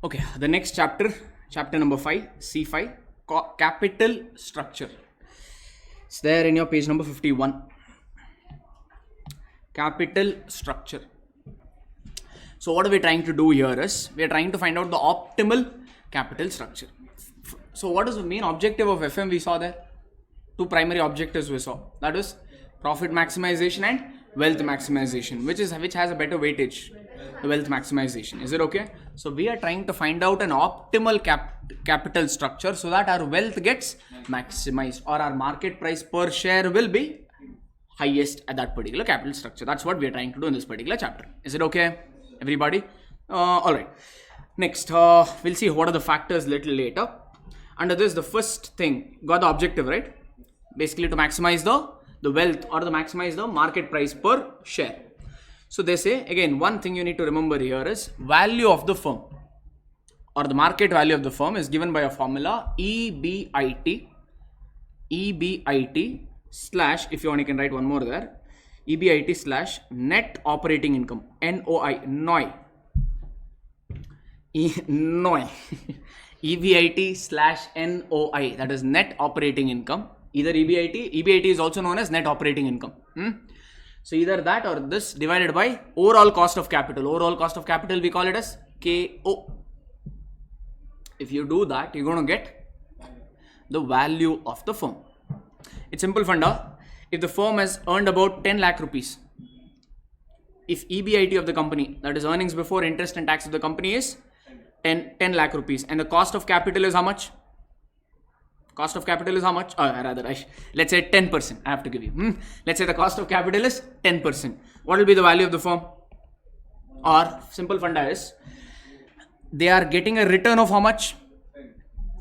Okay, the next chapter, chapter number 5, C5, capital structure. It's there in your page number 51. Capital structure. So what are we trying to do here is, we are trying to find out the optimal capital structure. So what is the main objective of FM we saw there? Two primary objectives we saw. That is profit maximization and wealth maximization. Which has a better weightage? The wealth maximization. Is it okay? So we are trying to find out an optimal capital structure so that our wealth gets maximized or our market price per share will be highest at that particular capital structure. That's what we are trying to do in this particular chapter. Is it okay, everybody? Alright. Next, we'll see what are the factors little later. Under this, the first thing, got the objective, right? Basically to maximize the wealth or to maximize the market price per share. So they say, again, one thing you need to remember here is value of the firm or the market value of the firm is given by a formula EBIT slash, if you want you can write one more there, EBIT slash net operating income, NOI. EBIT slash NOI, that is net operating income. Either EBIT is also known as net operating income. So either that or this divided by overall cost of capital. Overall cost of capital we call it as KO. If you do that, you're going to get the value of the firm. It's simple funda. If the firm has earned about 10 lakh rupees, if EBIT of the company, that is earnings before interest and tax of the company, is 10 lakh rupees and the cost of capital is how much? Cost of capital is how much? Let's say 10%. I have to give you. Let's say the cost of capital is 10%. What will be the value of the firm? Or simple funda is, they are getting a return of how much?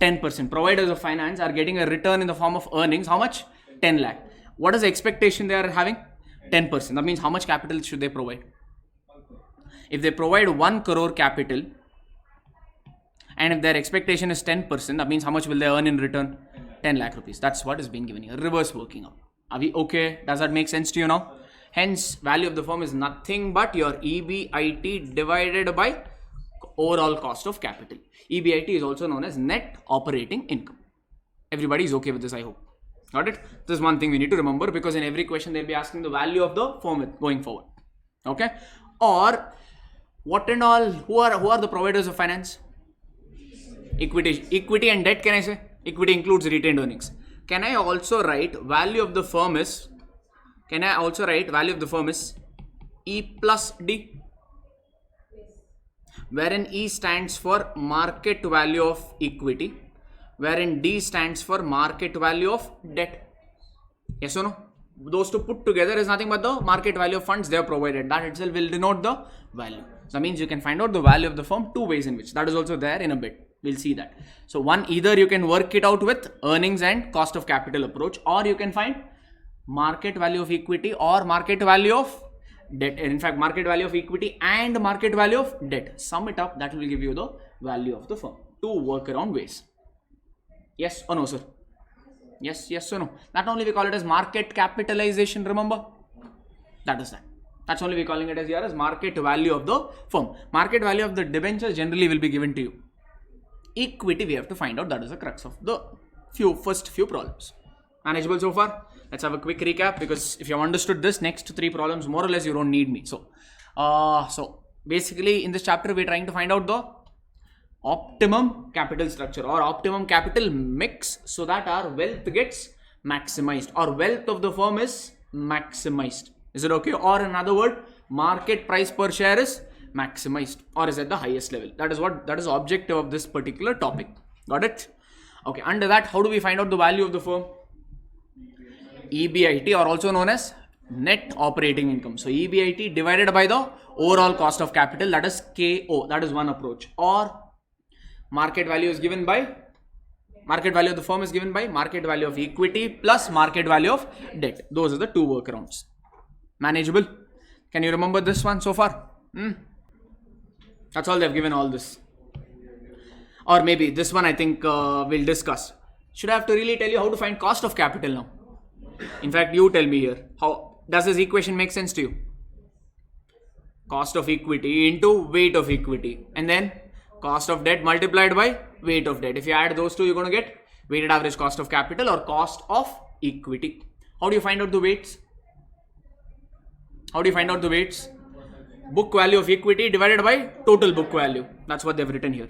10%. Providers of finance are getting a return in the form of earnings. How much? 10 lakh. What is the expectation they are having? 10%. That means how much capital should they provide? If they provide 1 crore capital, and if their expectation is 10%, that means how much will they earn in return? 10 lakh rupees. That's what is being given here. Reverse working out. Are we okay? Does that make sense to you now? Hence, value of the firm is nothing but your EBIT divided by overall cost of capital. EBIT is also known as net operating income. Everybody is okay with this, I hope. Got it? This is one thing we need to remember because in every question they'll be asking the value of the firm going forward. Okay? Or what and all, who are the providers of finance? Equity and debt, can I say? Equity includes retained earnings. Can I also write value of the firm is E plus D? Wherein E stands for market value of equity, wherein D stands for market value of debt. Yes or no? Those two put together is nothing but the market value of funds they have provided. That itself will denote the value. So that means you can find out the value of the firm two ways in which. That is also there in a bit. We'll see that. So one, either you can work it out with earnings and cost of capital approach, or you can find market value of equity or market value of debt. In fact, market value of equity and market value of debt. Sum it up, that will give you the value of the firm. Two workaround ways. Yes or no, sir? Yes or no? That only we call it as market capitalization, remember? That is that. That's only we calling it as here as market value of the firm. Market value of the debentures generally will be given to you. Equity we have to find out. That is the crux of the first few problems. Manageable so far? Let's have a quick recap, because if you have understood this, next 3 problems more or less you don't need me. So basically in this chapter we are trying to find out the optimum capital structure or optimum capital mix so that our wealth gets maximized or wealth of the firm is maximized. Is it okay? Or in other words, market price per share is maximized or is at the highest level. That is objective of this particular topic. Got it? Okay, under that, how do we find out the value of the firm? EBIT, or also known as net operating income. So EBIT divided by the overall cost of capital, that is KO. That is one approach. Or market value is given by, market value of the firm is given by market value of equity plus market value of debt. Those are the two workarounds. Manageable? Can you remember this one so far? That's all they've given all this. Or maybe this one I think we'll discuss. Should I have to really tell you how to find cost of capital now? In fact, you tell me here. How does this equation make sense to you? Cost of equity into weight of equity. And then Cost of debt multiplied by weight of debt. If you add those two, you're going to get weighted average cost of capital or cost of equity. How do you find out the weights? How do you find out the weights? Book value of equity divided by total book value. That's what they've written here.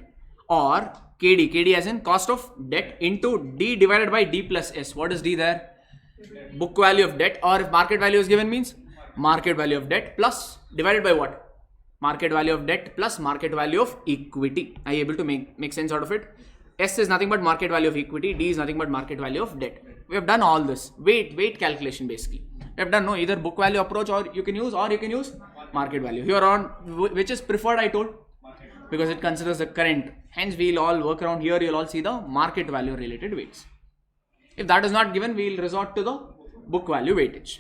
Or KD. KD as in cost of debt into D divided by D plus S. What is D there? Book value of debt, or if market value is given means market value of debt plus divided by what? Market value of debt plus market value of equity. Are you able to make sense out of it? S is nothing but market value of equity. D is nothing but market value of debt. We have done all this. Weight calculation basically. We have done either book value approach or you can use market value. Here on which is preferred I told, because it considers the current. Hence we'll all work around here. You'll all see the market value related weights. If that is not given, we'll resort to the book value weightage.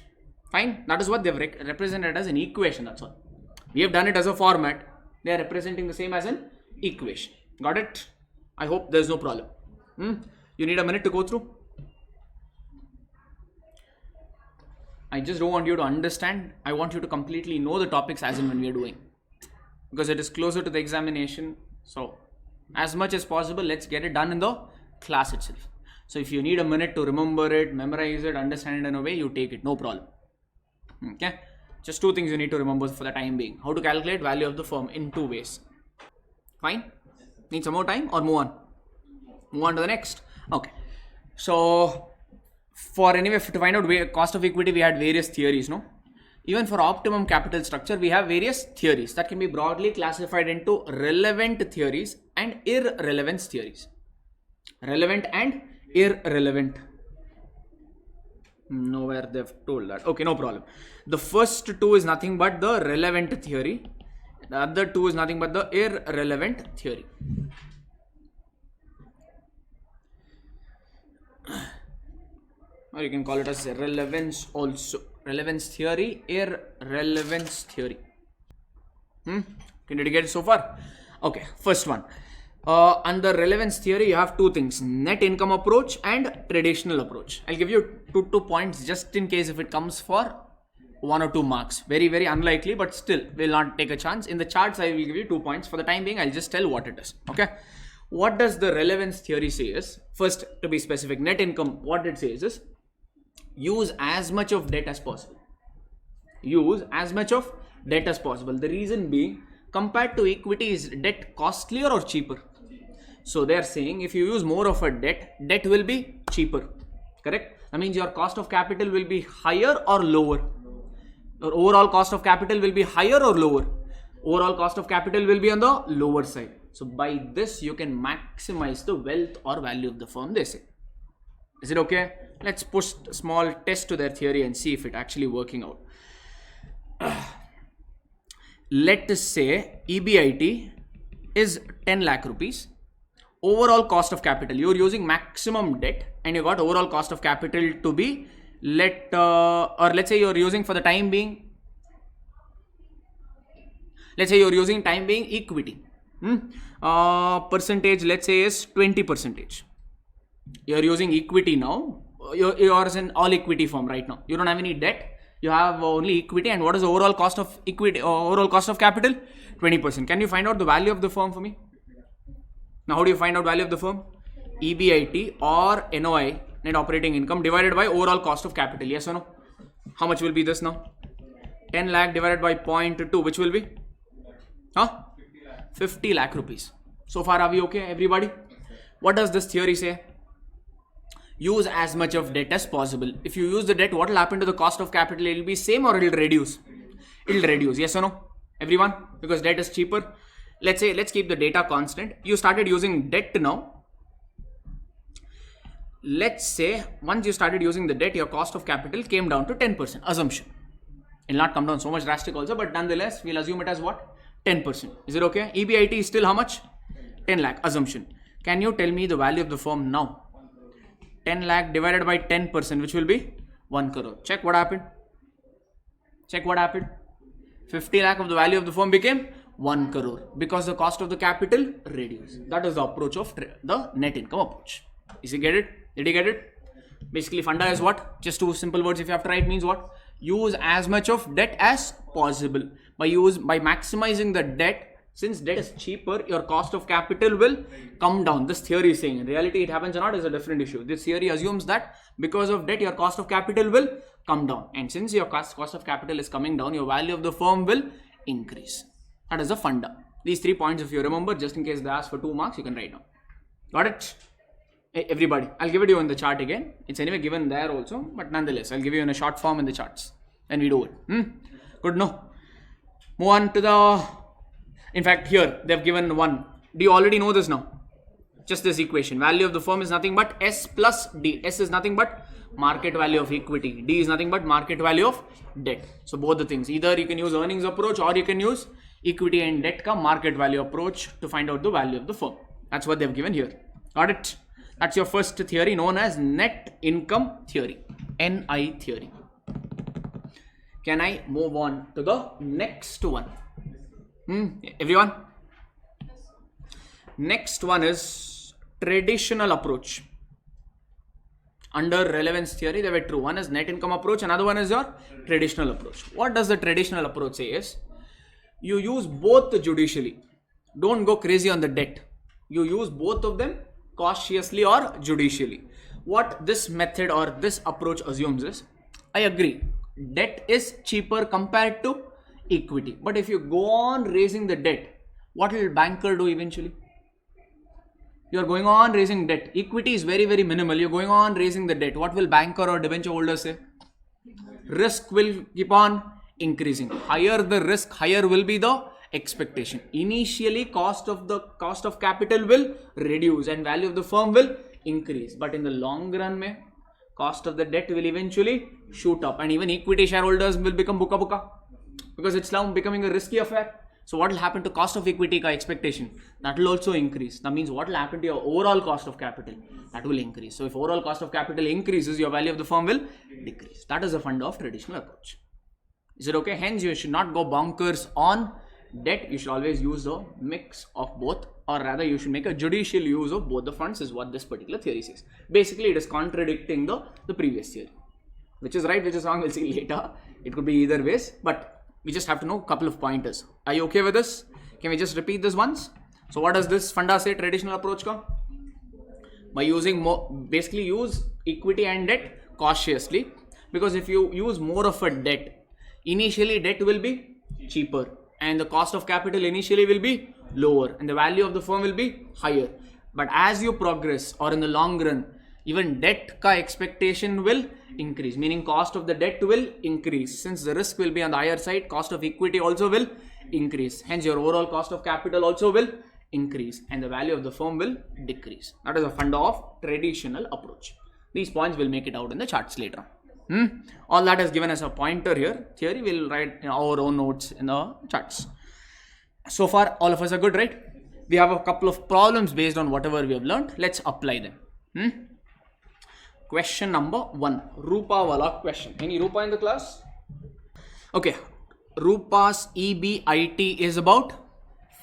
Fine. That is what they've represented as an equation. That's all. We have done it as a format. They are representing the same as an equation. Got it? I hope there's no problem. You need a minute to go through. I just don't want you to understand. I want you to completely know the topics as and when we are doing. Because it is closer to the examination. So, as much as possible, let's get it done in the class itself. So, if you need a minute to remember it, memorize it, understand it in a way, you take it. No problem. Okay? Just two things you need to remember for the time being. How to calculate value of the firm in two ways. Fine? Need some more time or move on? Move on to the next. Okay. So, to find out cost of equity, we had various theories, no? Even for optimum capital structure, we have various theories that can be broadly classified into relevant theories and irrelevance theories. Relevant and irrelevant. Nowhere they've told that. Okay, no problem. The first two is nothing but the relevant theory. The other two is nothing but the irrelevant theory. Or you can call it as relevance also. Relevance theory, irrelevance theory. Can you get it so far? Okay, first one. Under relevance theory, you have two things: net income approach and traditional approach. I'll give you two points just in case if it comes for 1 or 2 marks. Very, very unlikely, but still, we'll not take a chance. In the charts, I will give you 2 points. For the time being, I'll just tell what it is. Okay. What does the relevance theory say is, first, to be specific, net income, what it says is, use as much of debt as possible. Use as much of debt as possible. The reason being, compared to equity, is debt costlier or cheaper? So they are saying if you use more of a debt will be cheaper. Correct? That means your cost of capital will be higher or lower. Your overall cost of capital will be higher or lower. Overall cost of capital will be on the lower side. So by this you can maximize the wealth or value of the firm, they say. Is it okay? Let's push a small test to their theory and see if it actually working out. Let us say EBIT is 10 lakh rupees. Overall cost of capital, you're using maximum debt and you got overall cost of capital to be let's say you're using for the time being, let's say you're using time being equity. Percentage, let's say, is 20%. You're using equity now. You're in all equity form right now. You don't have any debt. You have only equity. And what is the overall cost of equity? Overall cost of capital? 20%. Can you find out the value of the firm for me? Now, how do you find out value of the firm? EBIT or NOI, net operating income, divided by overall cost of capital. Yes or no? How much will be this now? 10 lakh divided by 0.2, which will be? 50 lakh rupees. So far, are we okay, everybody? What does this theory say? Use as much of debt as possible. If you use the debt, what will happen to the cost of capital? It will be same or it will reduce? It will reduce. Yes or no? Everyone? Because debt is cheaper. Let's keep the data constant. You started using debt now. Let's say once you started using the debt, your cost of capital came down to 10%. Assumption. It will not come down so much drastic also, but nonetheless, we'll assume it as what? 10%. Is it okay? EBIT is still how much? 10 lakh. Assumption. Can you tell me the value of the firm now? 10 lakh divided by 10%, which will be 1 crore. Check what happened. Check what happened. 50 lakh of the value of the firm became 1 crore because the cost of the capital reduced. That is the approach of the net income approach. Did you get it? Did you get it? Basically, funda is what? Just two simple words if you have to write means what? Use as much of debt as possible. By maximizing the debt, Since debt is cheaper, your cost of capital will come down. This theory is saying. In reality, it happens or not is a different issue. This theory assumes that because of debt, your cost of capital will come down. And since your cost of capital is coming down, your value of the firm will increase. That is a funda. These 3 points, if you remember, just in case they ask for 2 marks, you can write down. Got it? Hey, everybody, I'll give it to you in the chart again. It's anyway given there also, but nonetheless, I'll give you in a short form in the charts. Then we do it. Good, no? Move on to the... In fact, here, they've given one. Do you already know this now? Just this equation. Value of the firm is nothing but S plus D. S is nothing but market value of equity. D is nothing but market value of debt. So both the things. Either you can use earnings approach or you can use equity and debt ka market value approach to find out the value of the firm. That's what they've given here. Got it? That's your first theory known as net income theory. NI theory. Can I move on to the next one? Everyone? Next one is traditional approach. Under relevance theory, they were true. One is net income approach, another one is your traditional approach. What does the traditional approach say is, you use both judicially. Don't go crazy on the debt. You use both of them cautiously or judicially. What this method or this approach assumes is, I agree, debt is cheaper compared to equity. But if you go on raising the debt, what will banker do eventually? You are going on raising debt. Equity is very, very minimal. You're going on raising the debt. What will banker or debenture holder say? Risk will keep on increasing. Higher the risk, higher will be the expectation. Initially, cost of capital will reduce and value of the firm will increase. But in the long run, cost of the debt will eventually shoot up, and even equity shareholders will become buka buka because it's now becoming a risky affair. So what will happen to cost of equity expectation? That will also increase. That means what will happen to your overall cost of capital? That will increase. So if overall cost of capital increases, your value of the firm will decrease. That is the funda of traditional approach. Is it okay? Hence, you should not go bonkers on debt. You should always use a mix of both, or rather you should make a judicial use of both the funds, is what this particular theory says. Basically, it is contradicting the previous theory. Which is right, which is wrong, we'll see later. It could be either ways, but we just have to know a couple of pointers. Are you okay with this? Can we just repeat this once? So what does this funda say, traditional approach ka? By using more, basically use equity and debt cautiously, because if you use more of a debt, initially debt will be cheaper and the cost of capital initially will be lower and the value of the firm will be higher. But as you progress, or in the long run, even debt ka expectation will increase, meaning cost of the debt will increase. Since the risk will be on the higher side, cost of equity also will increase. Hence your overall cost of capital also will increase and the value of the firm will decrease. That is a funda of traditional approach. These points will make it out in the charts later. All that is given as a pointer here. Theory will write our own notes in the charts. So far all of us are good, right? We have a couple of problems based on whatever we have learned. Let's apply them. Question number 1, Rupa wala question. Any Rupa in the class? Okay, Rupa's EBIT is about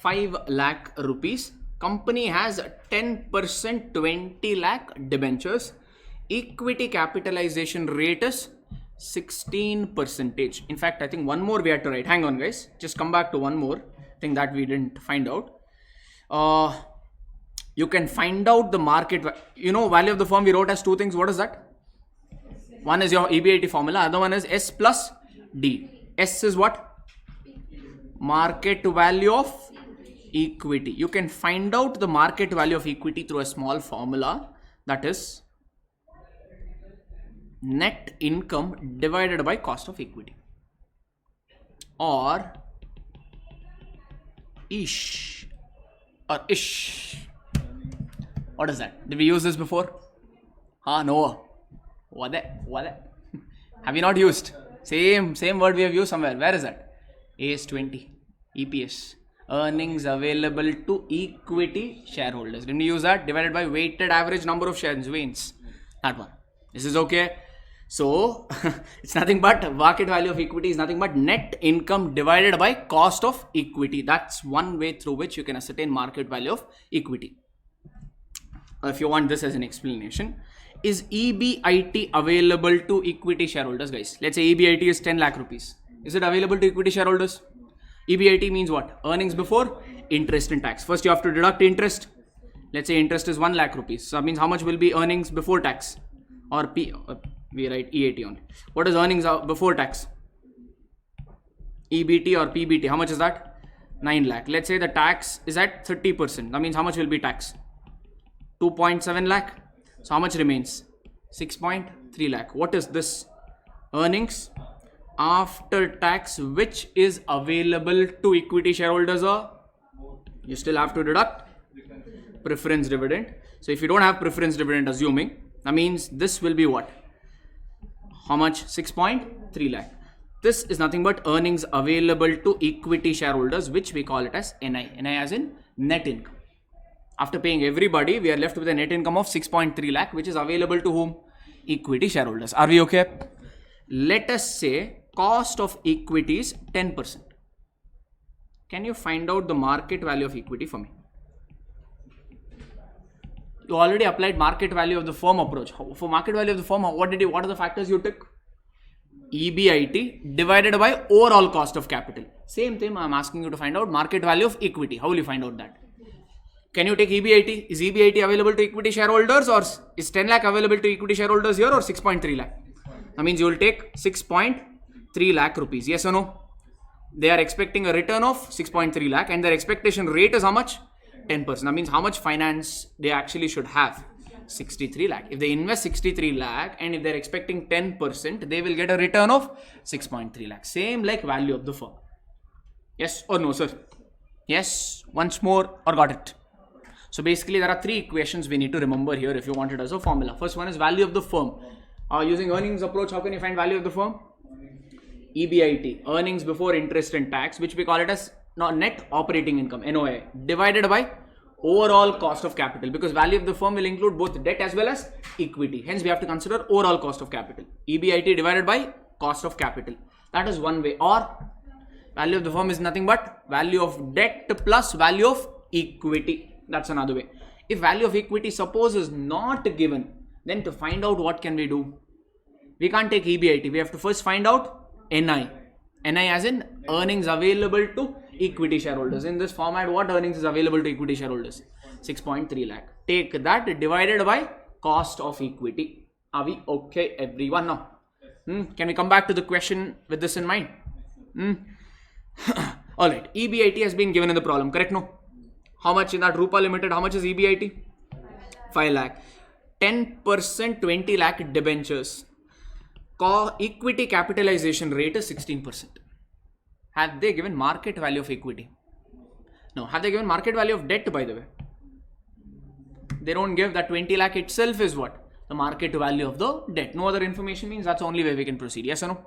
5 lakh rupees. Company has 10% 20 lakh debentures. Equity capitalization rate is 16%. In fact, I think one more we had to write. Hang on guys, just come back to one more thing that we didn't find out. You can find out the market, value of the firm we wrote as 2 things. What is that? One is your EBIT formula, other one is S plus D. S is what? Market value of equity. You can find out the market value of equity through a small formula, that is net income divided by cost of equity, or ish. What is that? Did we use this before? No. What? Have you not used? Same word we have used somewhere. Where is that? AS20. EPS. Earnings available to equity shareholders. Didn't we use that? Divided by weighted average number of shares. Veins. That one. This is okay. So, it's nothing but market value of equity is nothing but net income divided by cost of equity. That's one way through which you can ascertain market value of equity. If you want this as an explanation, is EBIT available to equity shareholders, guys? Let's say EBIT is 10 lakh rupees. Is it available to equity shareholders? EBIT means what? Earnings before interest and tax. First you have to deduct interest. Let's say interest is 1 lakh rupees. So that means how much will be earnings before tax? Or we write EAT only. What is earnings before tax? EBT or PBT. How much is that? 9 lakh. Let's say the tax is at 30%. That means how much will be tax? 2.7 lakh. So how much remains? 6.3 lakh. What is this? Earnings after tax which is available to equity shareholders, or you still have to deduct preference dividend. So if you don't have preference dividend, assuming, that means this will be what? How much? 6.3 lakh. This is nothing but earnings available to equity shareholders, which we call it as NI. NI as in net income. After paying everybody, we are left with a net income of 6.3 lakh, which is available to whom? Equity shareholders. Are we okay? Let us say cost of equity is 10%. Can you find out the market value of equity for me? You already applied market value of the firm approach. For market value of the firm, what are the factors you took? EBIT divided by overall cost of capital. Same thing, I am asking you to find out market value of equity. How will you find out that? Can you take EBIT? Is EBIT available to equity shareholders, or is 10 lakh available to equity shareholders here, or 6.3 lakh? That means you will take 6.3 lakh rupees. Yes or no? They are expecting a return of 6.3 lakh and their expectation rate is how much? 10%. That means how much finance they actually should have? 63 lakh. If they invest 63 lakh and if they're expecting 10%, they will get a return of 6.3 lakh. Same like value of the firm. Yes or no, sir? Yes, once more, or got it? So basically there are three equations we need to remember here if you want it as a formula. First one is value of the firm. Using earnings approach, how can you find value of the firm? EBIT, earnings before interest and tax, which we call it as net operating income, NOI, divided by overall cost of capital, because value of the firm will include both debt as well as equity. Hence we have to consider overall cost of capital. EBIT divided by cost of capital. That is one way. Or value of the firm is nothing but value of debt plus value of equity. That's another way. If value of equity suppose is not given, then to find out what can we do? We can't take EBIT. We have to first find out NI. NI as in earnings available to equity shareholders. In this format, what earnings is available to equity shareholders? 6.3 lakh. Take that divided by cost of equity. Are we okay, everyone now? Can we come back to the question with this in mind? Alright, EBIT has been given in the problem, correct? No? How much in that Rupa Limited? How much is EBIT? 5 lakh. 10% 20 lakh debentures. Equity capitalization rate is 16%. Have they given market value of equity? No. Have they given market value of debt, by the way? They don't give. That 20 lakh itself is what? The market value of the debt. No other information, means that's the only way we can proceed. Yes or no?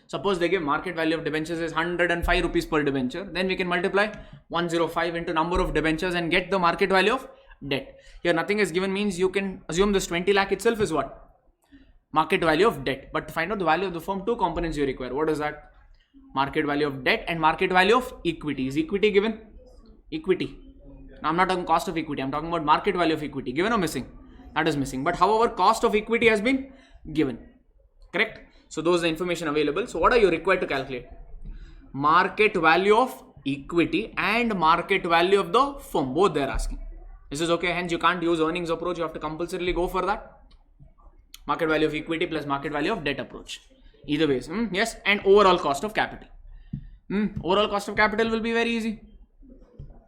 Suppose they give market value of debentures is 105 rupees per debenture. Then we can multiply 105 into number of debentures and get the market value of debt. Here nothing is given, means you can assume this 20 lakh itself is what? Market value of debt. But to find out the value of the firm, two components you require. What is that? Market value of debt and market value of equity. Is equity given? Equity. Now I'm not talking cost of equity. I'm talking about market value of equity. Given or missing? That is missing. But however, cost of equity has been given. Correct? So those are the information available. So what are you required to calculate? Market value of equity and market value of the firm. Both they are asking. This is okay. Hence you can't use earnings approach. You have to compulsorily go for that. Market value of equity plus market value of debt approach. Either ways. Yes. And overall cost of capital. Overall cost of capital will be very easy.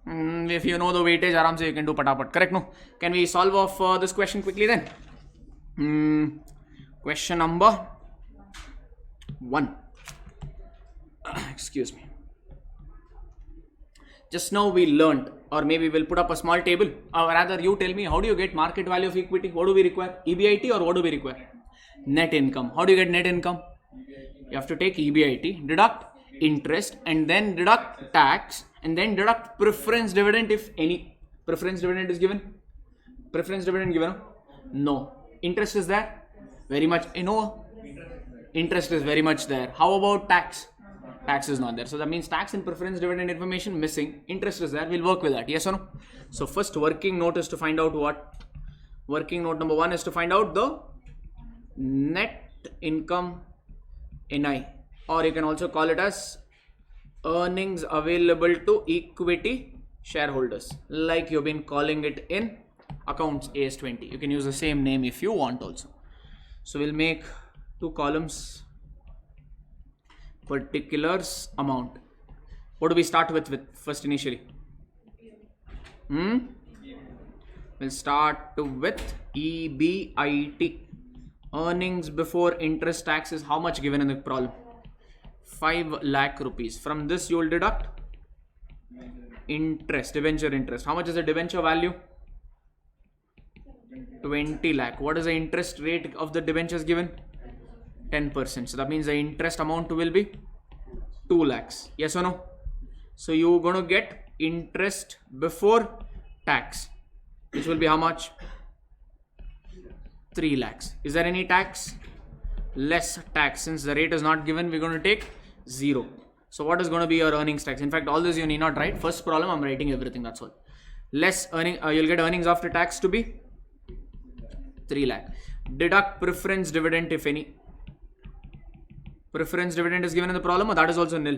If you know the weightage, aram se you can do patapat. Correct? No? Can we solve off this question quickly then? Question number 1. Excuse me. Just now we learned, or maybe we'll put up a small table, or rather you tell me, how do you get market value of equity? What do we require? EBIT, or what do we require? Net income. How do you get net income? You have to take EBIT, deduct interest, and then deduct tax, and then deduct preference dividend if any. Preference dividend is given? Preference dividend given? No. Interest is there? Very much. No. Interest is very much there. How about tax? Tax is not there. So that means tax and preference dividend information missing. Interest is there. We'll work with that. Yes or no? So first working note is to find out what? Working note number 1 is to find out the net income NI, or you can also call it as earnings available to equity shareholders, like you've been calling it in accounts AS20. You can use the same name if you want also. So we'll make two columns, particulars, amount. What do we start with first initially? We'll start with EBIT. Earnings before interest tax is how much given in the problem? 5 lakh rupees. From this you will deduct interest, debenture interest. How much is the debenture value? 20 lakh. What is the interest rate of the debentures given? 10%. So that means the interest amount will be 2 lakhs. Yes or no? So you're going to get interest before tax, which will be how much? 3 lakhs. Is there any tax? Less tax. Since the rate is not given, we're going to take 0. So what is going to be your earnings tax? In fact, all this you need not write. First problem, I'm writing everything. That's all. Less earning, you'll get earnings after tax to be 3 lakh. Deduct preference dividend if any. Preference dividend is given in the problem, or that is also nil.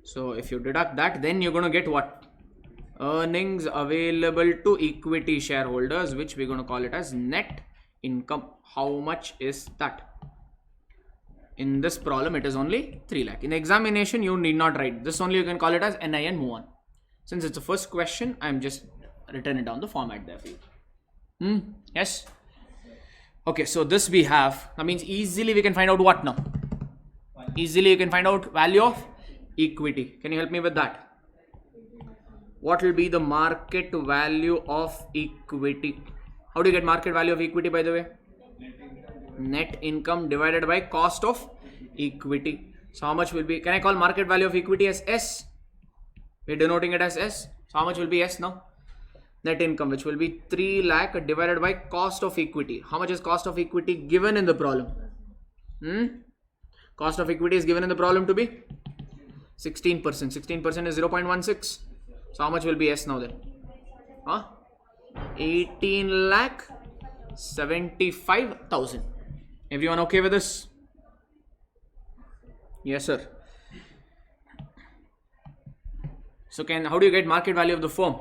So if you deduct that, then you're going to get what? Earnings available to equity shareholders, which we're going to call it as net income. How much is that? In this problem, it is only 3 lakh. In the examination, you need not write this. Only you can call it as NI and move on. Since it's the first question, I'm just written it down the format there for you. Yes. Okay, so this we have. That means easily we can find out what now? Easily you can find out value of equity. Can you help me with that? What will be the market value of equity? How do you get market value of equity, by the way? Net income divided by cost of equity. So how much will be? Can I call market value of equity as S? We're denoting it as S. So how much will be S now? Net income, which will be 3 lakh divided by cost of equity. How much is cost of equity given in the problem? Cost of equity is given in the problem to be 16%. 16% is 0.16. So how much will be S now then? 18 lakh 75,000. Everyone okay with this? Yes, sir. So how do you get market value of the firm?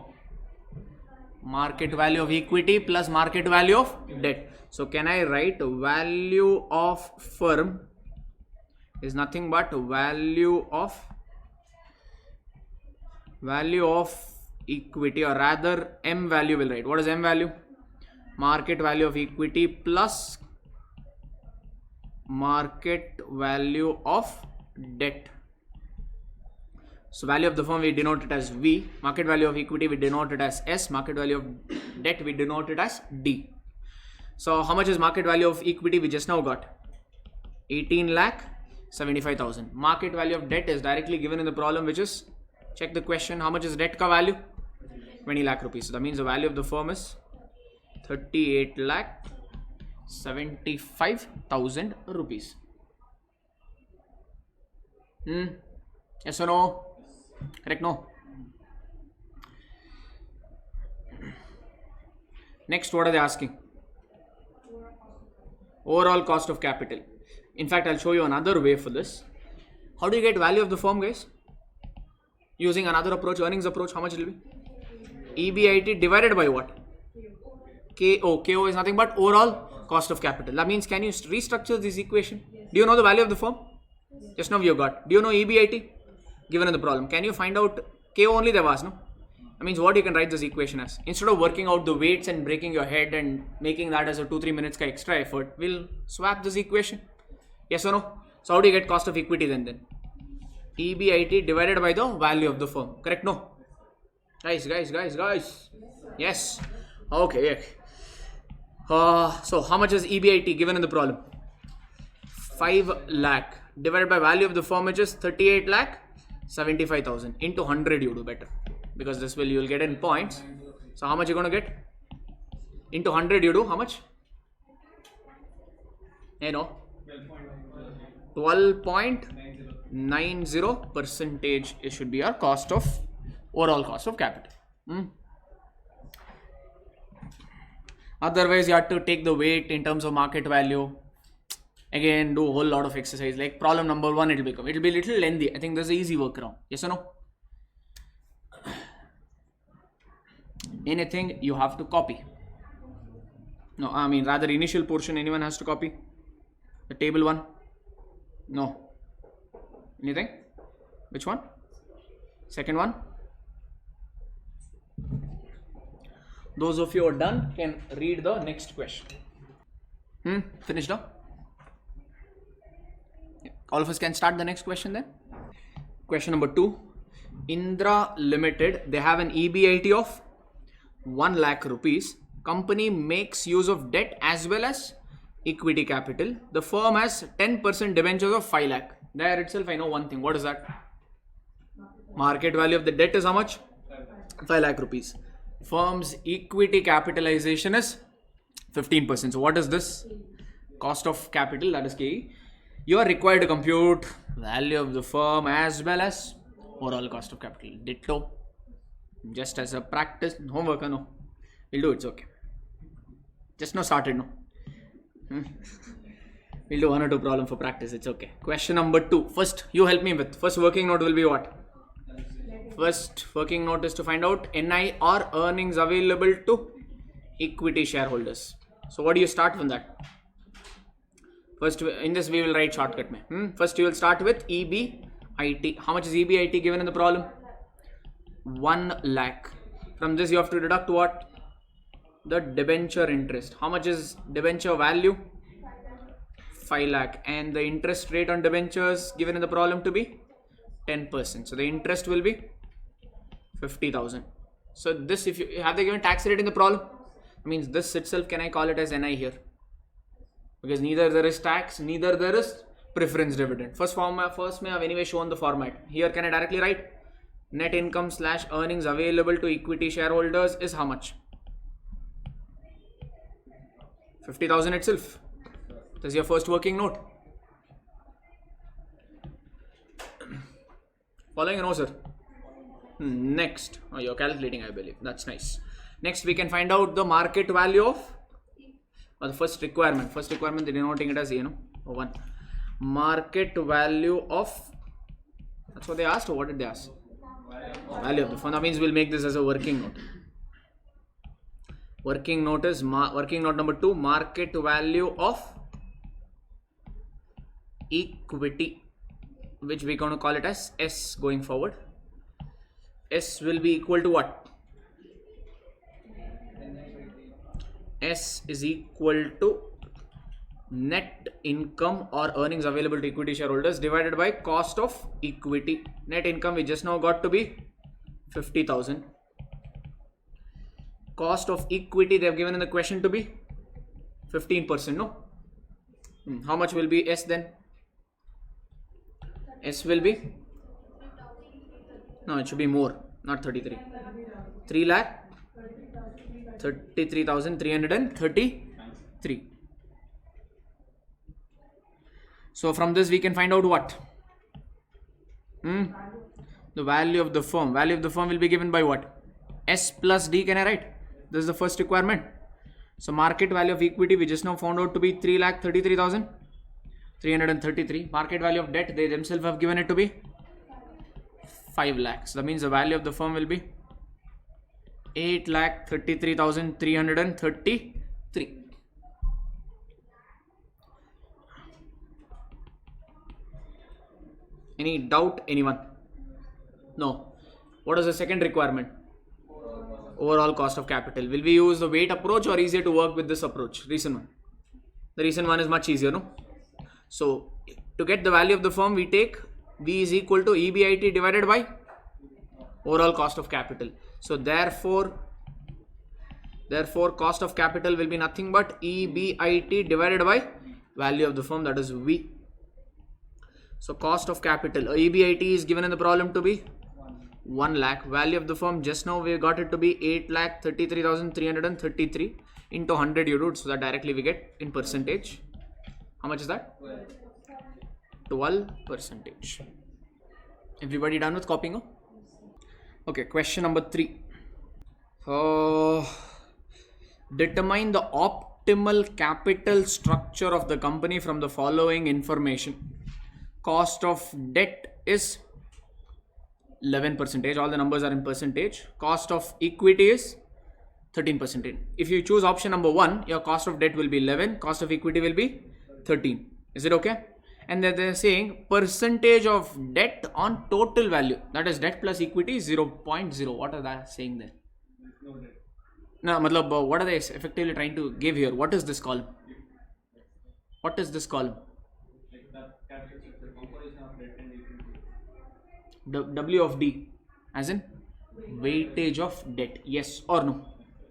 Market value of equity plus market value of debt. So can I write value of firm is nothing but value of equity, or rather M value will write. What is M value? Market value of equity plus market value of debt. So value of the firm we denote it as V. Market value of equity we denote it as S. Market value of debt we denote it as D. So how much is market value of equity we just now got? 18 lakh 75,000. Market value of debt is directly given in the problem, which is, check the question, how much is debt ka value? 20 lakh rupees. So that means the value of the firm is 38 lakh 75,000 rupees. Yes or no? Correct? No. Next, what are they asking? Overall cost of capital. In fact, I'll show you another way for this. How do you get value of the firm, guys? Using another approach, earnings approach, how much it will be? EBIT divided by what? KO. KO is nothing but overall cost of capital. That means, can you restructure this equation? Do you know the value of the firm? Just now you got. Do you know EBIT? Given in the problem. Can you find out KO only there was, no? That means what you can write this equation as. Instead of working out the weights and breaking your head and making that as a 2-3 minutes extra effort, we'll swap this equation. Yes or no? So how do you get cost of equity then? EBIT divided by the value of the firm. Correct? No? Guys. Yes. Okay. So how much is EBIT given in the problem? 5 lakh divided by value of the firm, which is 38 lakh 75,000 into 100. You do better, because this will, you will get in points. So how much you going to get? Into 100 you do how much? 12.90 percentage. It should be our cost of overall cost of capital. Otherwise you have to take the weight in terms of market value. Again, do a whole lot of exercise. Like problem number 1, it will be a little lengthy. I think there's an easy workaround. Yes or no? anything you have to copy. No, I mean rather initial portion anyone has to copy. The table one. No. Anything? Which one? Second one? Those of you who are done can read the next question. Finished now? Yeah. All of us can start the next question then. Question number 2. Indra Limited, they have an EBIT of 1 lakh rupees. Company makes use of debt as well as equity capital. The firm has 10% debentures of 5 lakh. There itself I know one thing. What is that? Market value of the debt is how much? 5 lakh rupees. Firm's equity capitalization is 15%. So what is this? Cost of capital, that is KE. You are required to compute value of the firm as well as overall cost of capital. Ditto. Just as a practice, homework, no. We'll do it, it's okay. Just now started, no. We'll do 1 or 2 problems for practice, it's okay. Question number 2. First, you help me with. First working note will be what? First working note is to find out NI or earnings available to equity shareholders. So what do you start from that? First, in this we will write shortcut. First you will start with EBIT. How much is EBIT given in the problem? 1 lakh. From this you have to deduct what? The debenture interest. How much is debenture value? 5 lakh. And the interest rate on debentures given in the problem to be 10%. So the interest will be 50,000. So this, if you have the given tax rate in the problem, means this itself can I call it as NI here? Because neither there is tax, neither there is preference dividend. First may have anyway shown the format. Here can I directly write net income / earnings available to equity shareholders is how much? 50,000 itself. This is your first working note. Following, no sir? Next, you're calculating, I believe. That's nice. Next, we can find out the market value of, or the first requirement. First requirement, they're denoting it as, one. Market value of, that's what they asked, or what did they ask? Value of the firm. That means we'll make this as a working note. Working note is, working note number 2, market value of equity, which we're going to call it as S going forward. S will be equal to what? S is equal to net income or earnings available to equity shareholders divided by cost of equity. Net income we just now got to be 50,000. Cost of equity they have given in the question to be 15%, no? How much will be S then? S will be, no, it should be more, not 33. 3,33,333. So from this we can find out what? The value of the firm. Value of the firm will be given by what? S plus D, can I write? This is the first requirement. So market value of equity we just now found out to be 3,33,333. Market value of debt they themselves have given it to be 5 lakhs. That means the value of the firm will be 8,33,333. Any doubt, anyone? No. What is the second requirement? Overall cost of capital. Will we use the weight approach or easier to work with this approach? Recent one. The recent one is much easier, no? So to get the value of the firm, we take V is equal to EBIT divided by overall cost of capital. So therefore cost of capital will be nothing but EBIT divided by value of the firm, that is V. So cost of capital, EBIT is given in the problem to be 1 lakh. Value of the firm just now we got it to be 8,33,333 into 100 you do it, so that directly we get in percentage. How much is that? 12%. Everybody done with copying? Okay, question number 3. Determine the optimal capital structure of the company from the following information. Cost of debt is 11%. All the numbers are in percentage. Cost of equity is 13%. If you choose option number 1, your cost of debt will be 11, cost of equity will be 13. Is it okay? And then they're saying percentage of debt on total value, that is debt plus equity is 0.0. What are they saying there? No, matlab, what are they effectively trying to give here? What is this column? What is this column? W of D, as in weightage of debt, yes or no?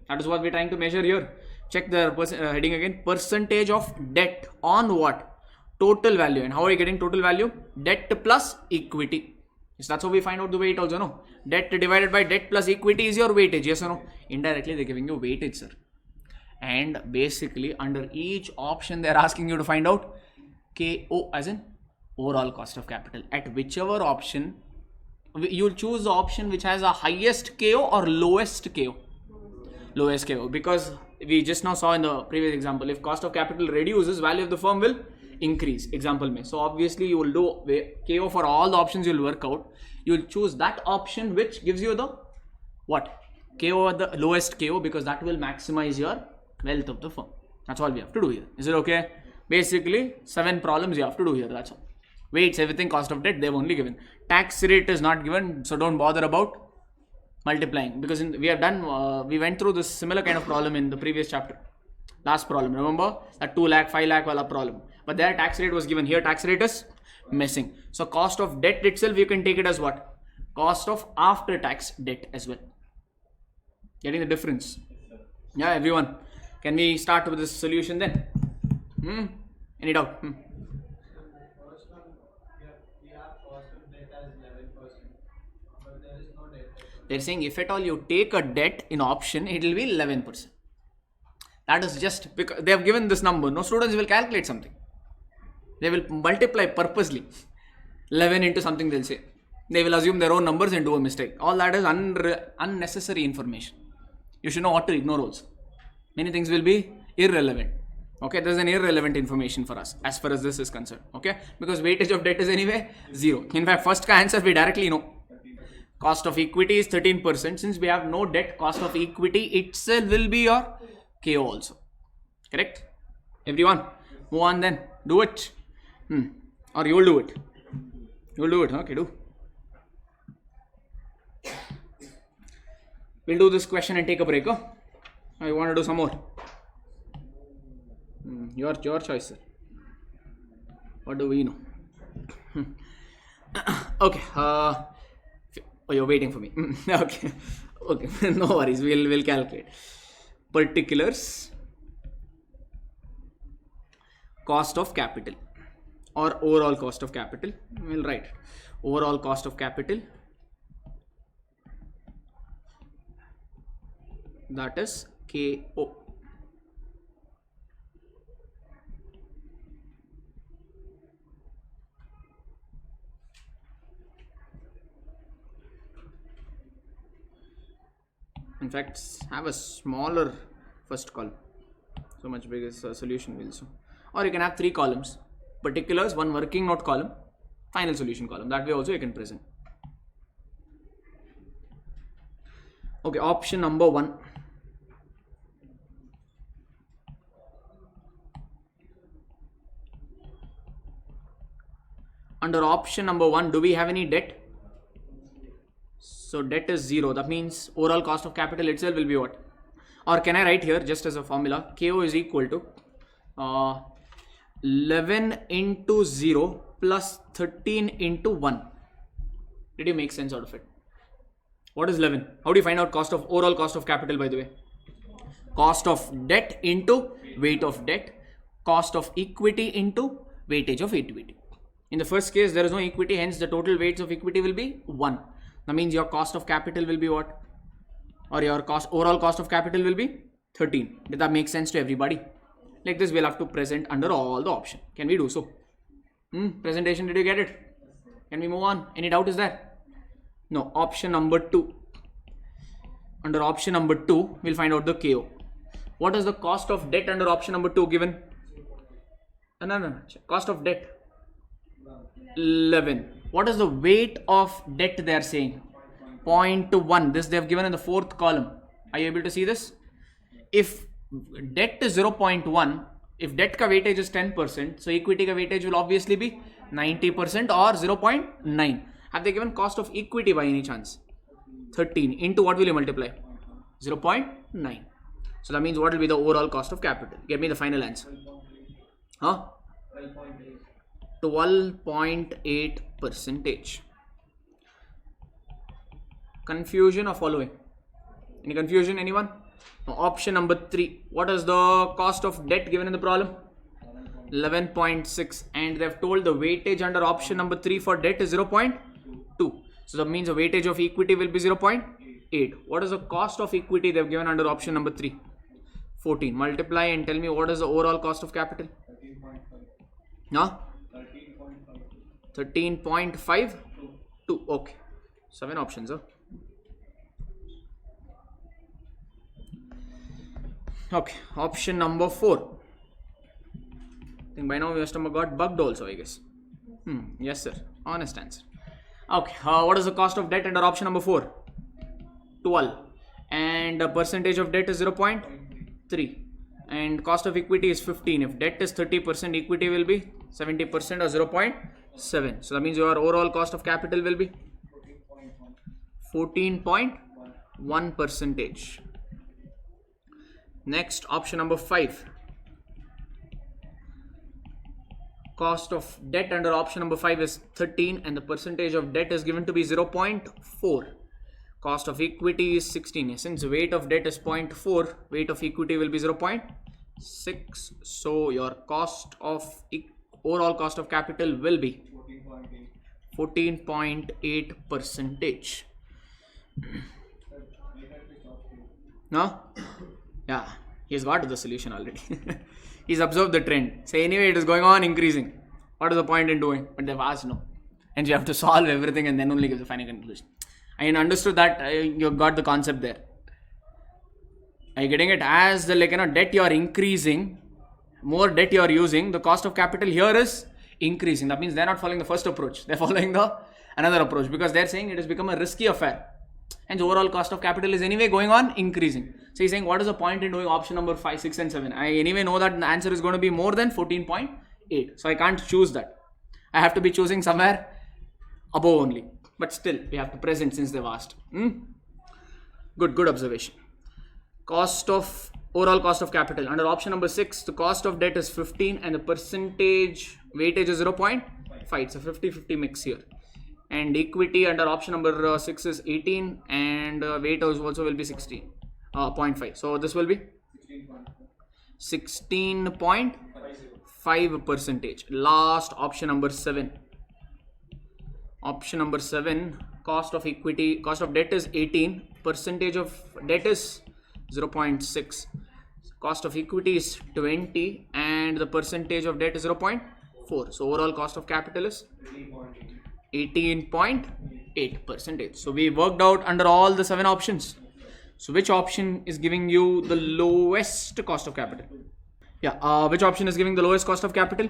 That is what we're trying to measure here. Check the heading again. Percentage of debt on what? Total value. And how are you getting total value? Debt plus equity. Yes, that's how we find out the weight also, no? Debt divided by debt plus equity is your weightage, yes or no? Indirectly they're giving you weightage, sir. And basically under each option they're asking you to find out KO, as in overall cost of capital. At whichever option, you'll choose the option which has a highest KO or lowest KO. Lowest KO, because we just now saw in the previous example, if cost of capital reduces, value of the firm will increase. Example mein. So obviously you will do KO for all the options you'll work out. You'll choose that option which gives you the what? KO at the lowest KO, because that will maximize your wealth of the firm. That's all we have to do here. Is it okay? Basically 7 problems you have to do here. That's all. Weights, everything, cost of debt, they've only given. Tax rate is not given, so don't bother about multiplying, because we went through this similar kind of problem in the previous chapter. Last problem, remember that 2 lakh, 5 lakh wala problem. But there tax rate was given. Here tax rate is missing. So cost of debt itself, you can take it as what? Cost of after tax debt as well. Getting the difference? Yeah, everyone. Can we start with this solution then? Any doubt? They're saying if at all you take a debt in option, it will be 11%. That is just because they have given this number. No students will calculate something. They will multiply purposely. 11 into something they'll say. They will assume their own numbers and do a mistake. All that is unnecessary information. You should know what to ignore also. Many things will be irrelevant. Okay, there's an irrelevant information for us as far as this is concerned. Okay, because weightage of debt is anyway 0. In fact, first answer we directly know. Cost of equity is 13%. Since we have no debt, cost of equity itself will be your KO also. Correct? Everyone, move on then. Do it. Or you will do it. You will do it. Okay, do. We'll do this question and take a break. Huh? I want to do some more. Your choice, sir. What do we know? Okay. Oh, you're waiting for me. Okay. Okay. No worries. We'll calculate. Particulars. Cost of capital or overall cost of capital. We'll write overall cost of capital. That is KO. In fact, have a smaller first column. So much bigger solution will so. Or you can have 3 columns. Particulars, 1 working note column, final solution column. That way also you can present. Okay, option number 1. Under option number 1, do we have any debt? So debt is 0. That means overall cost of capital itself will be what? Or can I write here just as a formula? KO is equal to 11 into 0 plus 13 into 1. Did you make sense out of it? What is 11? How do you find out overall cost of capital, by the way? Cost of debt into weight of debt. Cost of equity into weightage of equity. In the first case, there is no equity, hence the total weights of equity will be 1. That means your cost of capital will be what? Or your overall cost of capital will be 13. Did that make sense to everybody? Like this, we'll have to present under all the options. Can we do so? Presentation, did you get it? Can we move on? Any doubt is there? No. Option number 2. Under option number 2, we'll find out the KO. What is the cost of debt under option number 2 given? No. Cost of debt 11. What is the weight of debt they are saying? 0.1. This they have given in the 4th column. Are you able to see this? if debt is 0.1, if debt ka weightage is 10%, so equity ka weightage will obviously be 90% or 0.9. Have they given cost of equity by any chance? 13 into what will you multiply? 0.9. So that means what will be the overall cost of capital? Give me the final answer. 12.8 percentage. Confusion or following? Any confusion, anyone? Option number 3. What is the cost of debt given in the problem? 11.6, and they have told the weightage under option number 3 for debt is 0.2. So that means the weightage of equity will be 0.8. What is the cost of equity they have given under option number 3? 14. Multiply and tell me what is the overall cost of capital? 13.5. 2. Okay. 7 options. Okay. Option number 4. I think by now we must have got bugged also, I guess. Yes, sir. Honest answer. Okay. What is the cost of debt under option number 4? 12. And the percentage of debt is 0.3. And cost of equity is 15. If debt is 30%, equity will be 70% or 0.7. So that means your overall cost of capital will be 14.1 percentage. Next, option number 5. Cost of debt under option number 5 is 13 and the percentage of debt is given to be 0.4. Cost of equity is 16. Since weight of debt is 0.4, weight of equity will be 0.6. So your cost of overall cost of capital will be 14.8 percentage. No? Yeah, he's got to the solution already. He's observed the trend. Say anyway, it is going on increasing. What is the point in doing? But they've asked no. And you have to solve everything and then only give the final conclusion. I understood that you got the concept there. Are you getting it? As the debt you are increasing, more debt you are using, the cost of capital here is increasing. That means they're not following the first approach. They're following another approach because they're saying it has become a risky affair. And the overall cost of capital is anyway going on increasing. So he's saying what is the point in doing option number 5, 6 and 7? I anyway know that the answer is going to be more than 14.8. So I can't choose that. I have to be choosing somewhere above only. But still we have to present since they've asked. Good observation. Overall cost of capital. Under option number 6, the cost of debt is 15 and the percentage weightage is 0.5. It's a 50-50 mix here. And equity under option number 6 is 18 and weight also will be 0.5. So this will be 16.5 percentage. Last option number 7. Option number 7, cost of debt is 18, percentage of debt is 0.6, cost of equity is 20 and the percentage of debt is 0.4. So overall cost of capital is 18.8 percentage. So we worked out under all the 7 options. So which option is giving you the lowest cost of capital? Yeah, which option is giving the lowest cost of capital?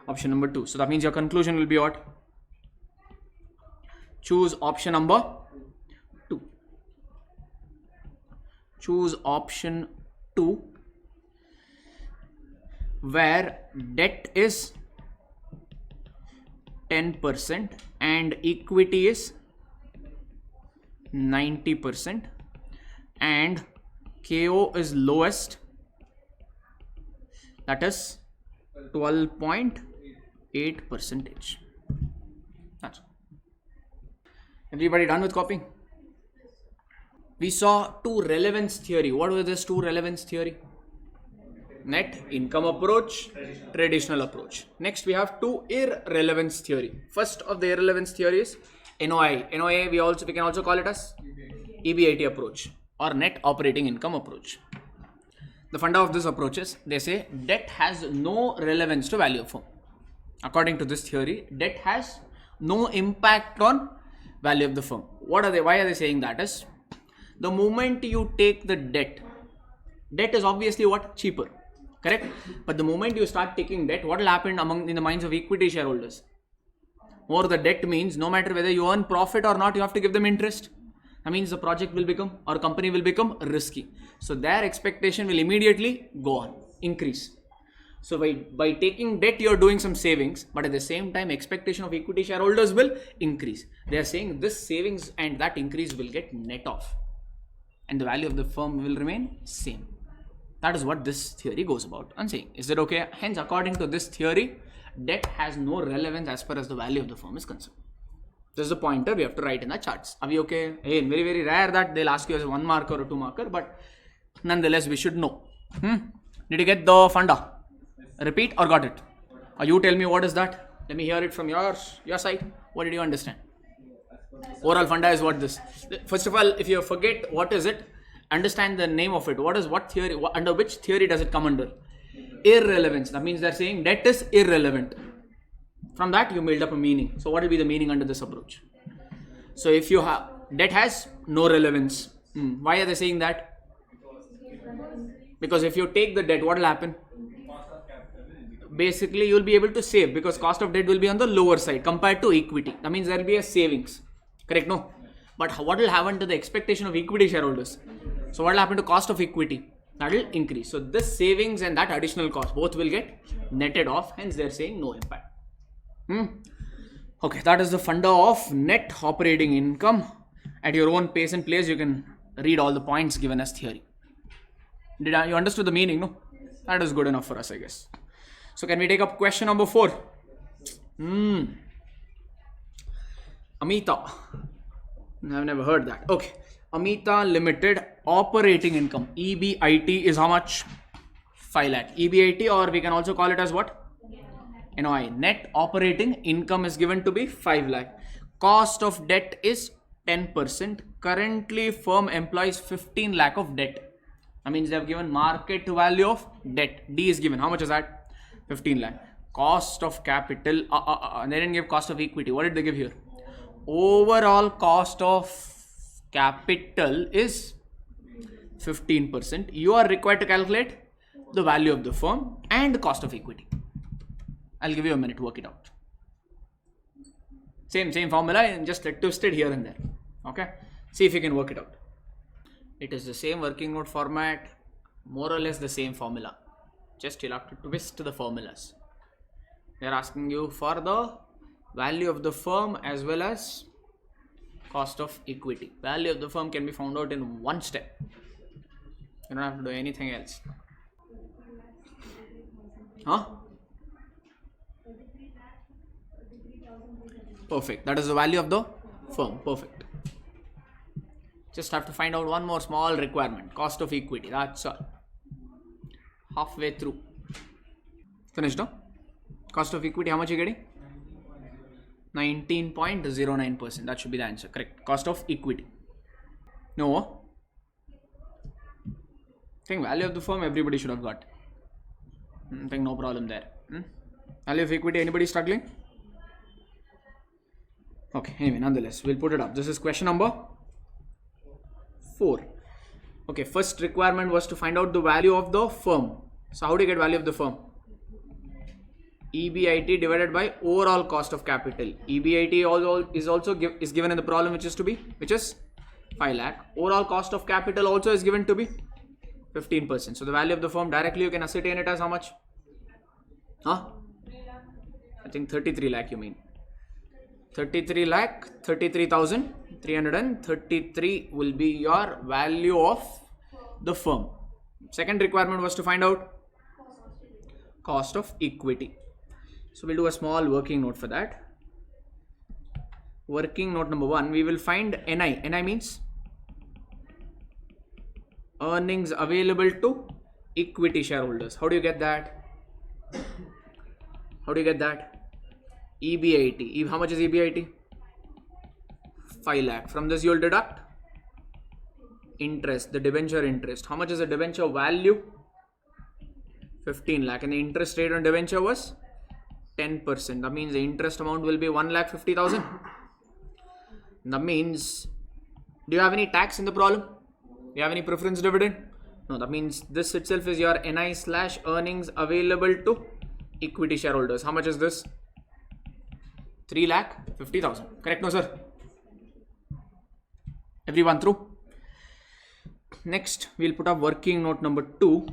Option number 2. So that means your conclusion will be what? Choose option number 2. Choose option 2 where debt is 10% and equity is 90% and KO is lowest, that is 12.8 percentage. That's all. Everybody done with copying? We saw 2 relevance theory. What were this 2 relevance theory? Net income approach, traditional approach. Next we have 2 irrelevance theory. First of the irrelevance theory is NOI. NOI we can also call it as EBIT approach or net operating income approach. The funda of this approach is they say debt has no relevance to value of firm. According to this theory, debt has no impact on value of the firm. Why are they saying that? Is the moment you take the debt is obviously what? Cheaper, correct? But the moment you start taking debt, what will happen in the minds of equity shareholders? More the debt means no matter whether you earn profit or not, you have to give them interest. That means the project will become or company will become risky. So their expectation will immediately go on, increase. So by taking debt, you're doing some savings, but at the same time, expectation of equity shareholders will increase. They are saying this savings and that increase will get net off, and the value of the firm will remain same. That is what this theory goes about. I'm saying, is it okay? Hence, according to this theory, debt has no relevance as far as the value of the firm is concerned. This is the pointer we have to write in the charts. Are we okay? Hey, very, very rare that they'll ask you as a 1 marker or 2 marker, but nonetheless, we should know. Did you get the funda? Repeat or got it? Or you tell me what is that? Let me hear it from your side. What did you understand? Overall funda is what this. First of all, if you forget what is it, understand the name of it. What theory? Under which theory does it come under? Irrelevance. That means they're saying debt is irrelevant. From that you build up a meaning. So what will be the meaning under this approach? So if you have debt has no relevance. Why are they saying that? Because if you take the debt, what will happen? Basically, you will be able to save because cost of debt will be on the lower side compared to equity. That means there will be a savings. Correct? No? But what will happen to the expectation of equity shareholders? So what will happen to cost of equity? That will increase. So this savings and that additional cost, both will get netted off. Hence, they are saying no impact. Okay, that is the funda of net operating income. At your own pace and place, you can read all the points given as theory. You understood the meaning, no? That is good enough for us, I guess. So can we take up question number 4? Amita. I've never heard that. Okay. Amita Limited operating income. EBIT is how much? 5 lakh. EBIT, or we can also call it as what? NOI. Net operating income is given to be 5 lakh. Cost of debt is 10%. Currently, firm employs 15 lakh of debt. That means they have given market value of debt. D is given. How much is that? 15 lakh. Cost of capital. They didn't give cost of equity. What did they give here? Overall cost of capital is 15%. You are required to calculate the value of the firm and the cost of equity. I'll give you a minute to work it out. Same formula and just twisted here and there. Okay. See if you can work it out. It is the same working note format, more or less the same formula. Just you'll have to twist the formulas. They're asking you for the value of the firm as well as cost of equity. Value of the firm can be found out in one step. You don't have to do anything else. Perfect. That is the value of the firm. Perfect. Just have to find out one more small requirement. Cost of equity. That's all. Halfway through. Finished, no? Cost of equity, how much are you getting? 19.09%. That should be the answer. Correct. Cost of equity. No? I think value of the firm everybody should have got. I think no problem there. Value of equity, anybody struggling? Okay, anyway, nonetheless, we'll put it up. This is question number 4. Okay, first requirement was to find out the value of the firm. So how do you get value of the firm? EBIT divided by overall cost of capital. EBIT is given in the problem which is 5 lakh. Overall cost of capital also is given to be 15%. So the value of the firm directly you can ascertain it as how much? I think 33 lakh you mean. 33 lakh, 33,333 will be your value of the firm. Second requirement was to find out cost of equity. So we'll do a small working note for that. Working note number 1, we will find NI. NI means earnings available to equity shareholders. How do you get that? EBIT. How much is EBIT? 5 lakh. From this you will deduct interest, the debenture interest. How much is the debenture value? 15 lakh. And the interest rate on debenture was 10%. That means the interest amount will be 1,50,000. That means, do you have any tax in the problem? Do you have any preference dividend? No, that means this itself is your NI / earnings available to equity shareholders. How much is this? 3,50,000. Correct, no sir? Everyone through? Next, we'll put up working note number 2.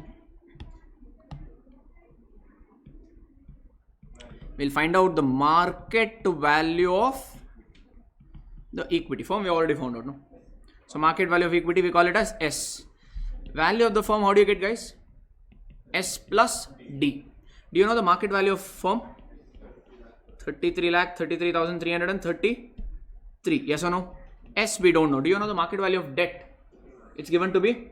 We'll find out the market value of the equity firm. We already found out, no? So market value of equity, we call it as S. Value of the firm, how do you get, guys? S plus D. Do you know the market value of firm? 33,33,333. Yes or no? S we don't know. Do you know the market value of debt? It's given to be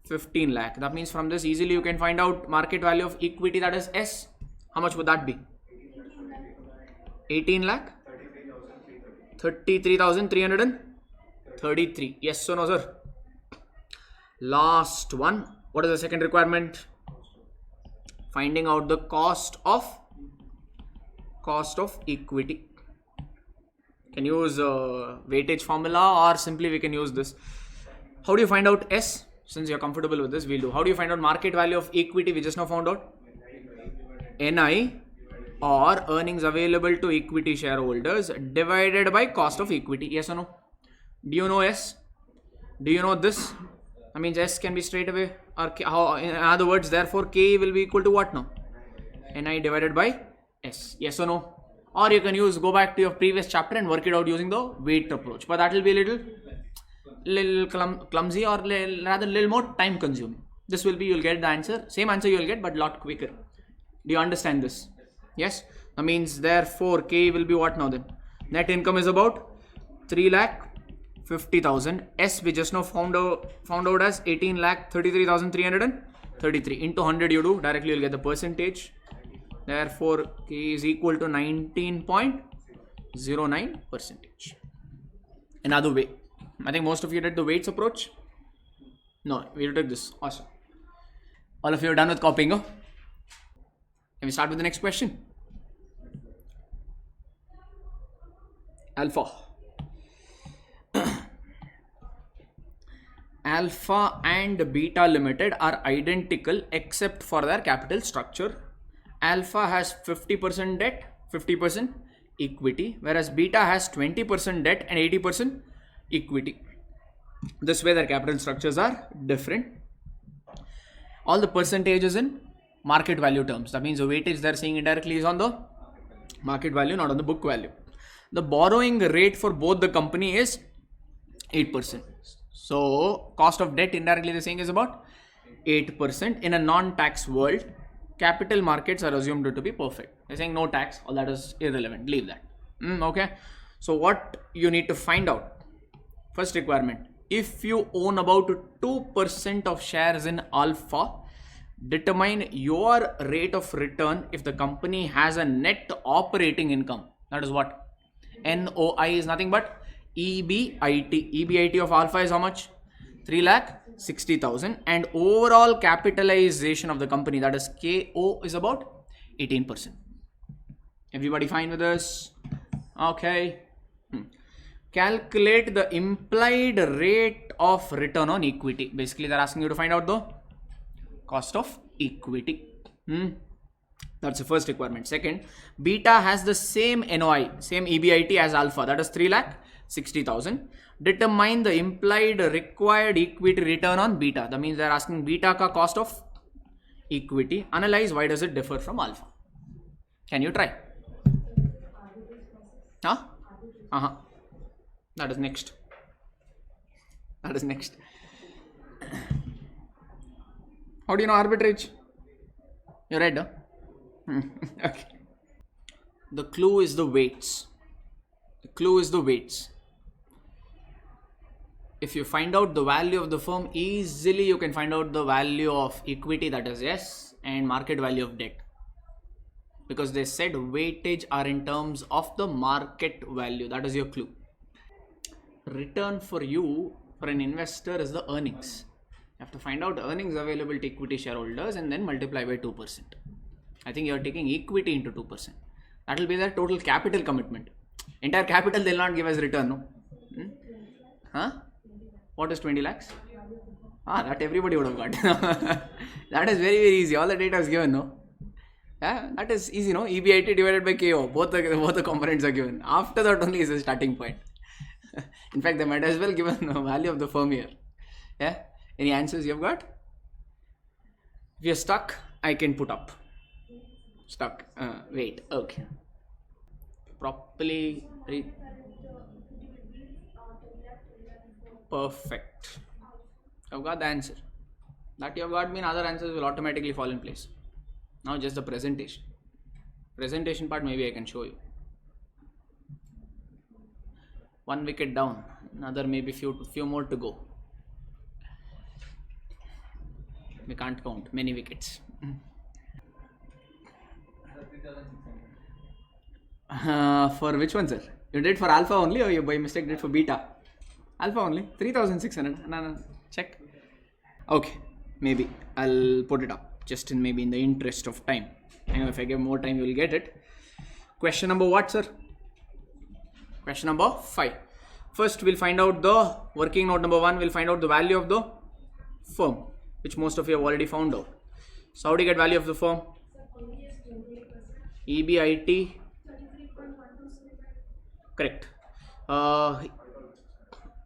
15 lakh. That means from this easily you can find out market value of equity, that is S. How much would that be? 18 lakh? 33,333. Yes or no, sir? Last one. What is the second requirement? Finding out the cost of equity. Can use weightage formula, or simply we can use this. How do you find out S? Since you're comfortable with this, we'll do. How do you find out market value of equity? We just now found out NI, or earnings available to equity shareholders, divided by cost of equity. Yes or no? Do you know S? Do you know this? That means S can be straight away, or K, how, in other words, therefore K will be equal to what now? NI divided by S. Yes or no? Or you can go back to your previous chapter and work it out using the weight approach, but that will be a little clumsy, or rather little more time consuming. This will be, you'll get the answer, same answer you will get, but lot quicker. Do you understand this? Yes? That means therefore K will be what now then? Net income is about 3,50,000. S we just now found out as 18,33,333. Into 100 you do, directly you'll get the percentage. Therefore K is equal to 19.09%. Another way. I think most of you did the weights approach. No, we did this. Awesome. All of you are done with copying, huh? Can we start with the next question? Alpha. Alpha and Beta Limited are identical except for their capital structure. Alpha has 50% debt, 50% equity, whereas Beta has 20% debt and 80% equity. This way their capital structures are different. All the percentages in market value terms. That means the weightage they're saying indirectly is on the market value, not on the book value. The borrowing rate for both the company is 8%. So cost of debt indirectly they're saying is about 8%. In a non-tax world, capital markets are assumed to be perfect. They're saying no tax, all that is irrelevant. Leave that. Okay. So what you need to find out? First requirement. If you own about 2% of shares in Alpha, determine your rate of return if the company has a net operating income. That is what? NOI is nothing but EBIT. EBIT of Alpha is how much? 3,60,000, and overall capitalization of the company, that is KO, is about 18%. Everybody fine with this? Okay. Calculate the implied rate of return on equity. Basically, they're asking you to find out the cost of equity. That's the first requirement. Second, Beta has the same NOI, same EBIT as Alpha, that is 3,60,000. Determine the implied required equity return on Beta. That means they're asking Beta ka cost of equity. Analyze why does it differ from Alpha. Can you try? Huh? That is next. How do you know arbitrage? You read, huh? Okay. The clue is the weights. If you find out the value of the firm, easily you can find out the value of equity, that is S, and market value of debt. Because they said weightage are in terms of the market value. That is your clue. Return for you, for an investor, is the earnings. You have to find out earnings available to equity shareholders and then multiply by 2%. I think you are taking equity into 2%. That will be their total capital commitment. Entire capital they'll not give as return, no? What is 20 lakhs? That everybody would have got. That is very, very easy. All the data is given, no? Yeah, that is easy, no? EBIT divided by KO. Both the components are given. After that only is the starting point. In fact, they might as well give the value of the firm here. Yeah. Any answers you've got? If you're stuck, I can put up. Stuck. Wait. Okay. Properly read. Perfect. I've got the answer. That you've got mean other answers will automatically fall in place. Now just the presentation. Presentation part maybe I can show you. 1 wicket down. Another maybe few more to go. We can't count many wickets. For which one, sir? You did for alpha only, or you by mistake did for beta? Alpha only. 3600. No. Check. Okay. Maybe I'll put it up just in maybe in the interest of time. I know if I give more time, you will get it. Question number what, sir? Question number 5. First, we'll find out the working note number 1. We'll find out the value of the firm, which most of you have already found out. So, how do you get value of the firm? EBIT. Correct.